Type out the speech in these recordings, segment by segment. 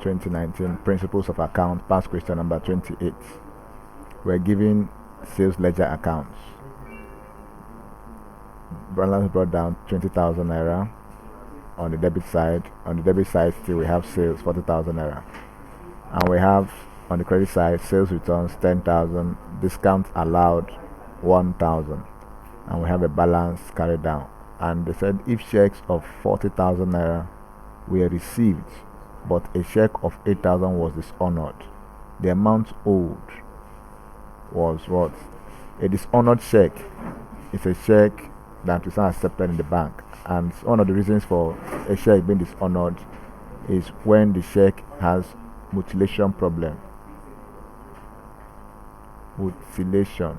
2019, Principles of Account, past question number 28. We're giving sales ledger accounts. Balance brought down 20,000 naira on the debit side. On the debit side, still we have sales 40,000 naira, and we have on the credit side sales returns 10,000, discount allowed 1,000, and we have a balance carried down. And they said if checks of 40,000 naira were received, but a check of 8,000 was dishonored, the amount owed was what? A dishonored check is a check that is not accepted in the bank, and one of the reasons for a check being dishonored is when the check has mutilation problem. Mutilation,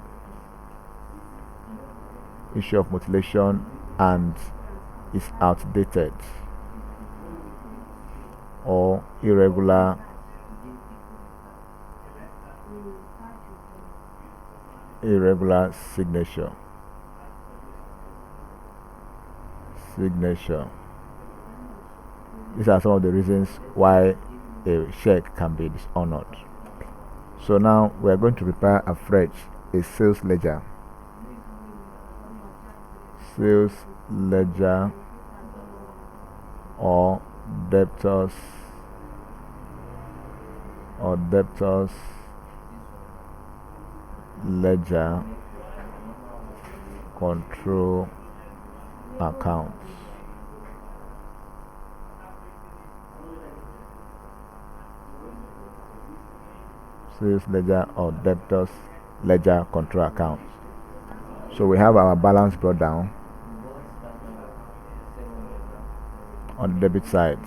issue of mutilation, and is outdated or irregular signature. These are some of the reasons why a check can be dishonored. So now we are going to prepare afresh a sales ledger. Sales ledger or debtors ledger control accounts. Sales ledger or debtors ledger control accounts. So we have our balance brought down on the debit side.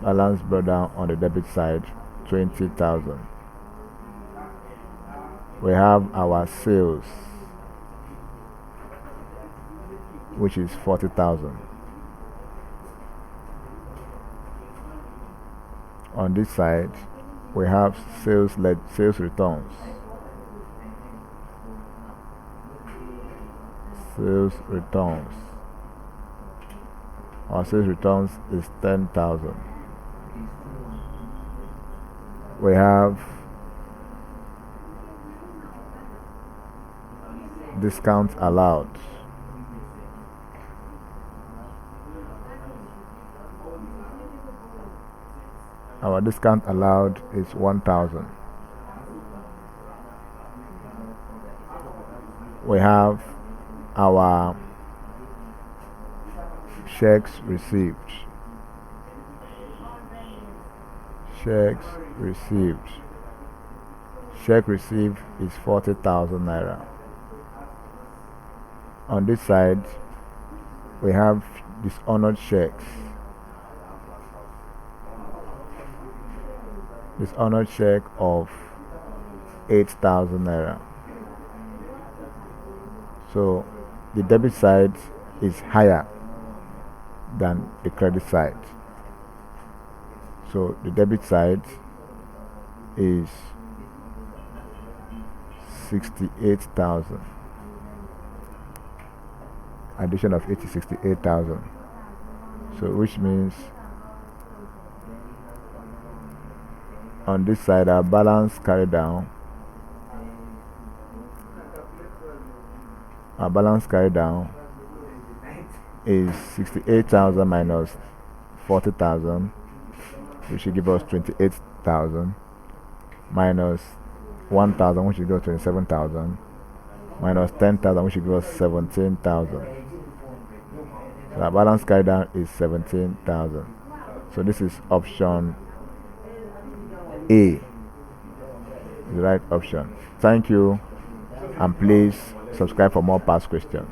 Balance brought down on the debit side 20,000. We have our sales, which is 40,000. On this side, we have sales returns. Our sales returns is 10,000. We have discount allowed. Our discount allowed is 1,000. We have our checks received. Check received is 40,000 naira. On this side, we have dishonored checks. Dishonored check of 8,000 naira. So the debit side is higher than the credit side. So the debit side is 68,000. Addition of 68,000. So which means on this side our balance carried down. Our balance carried down is 68,000 minus 40,000, which should give us 28,000, minus 1,000, which should give us 27,000, minus 10,000, which should give us 17,000. So our balance carried down is 17,000. So this is option A, the right option. Thank you, and please subscribe for more past questions.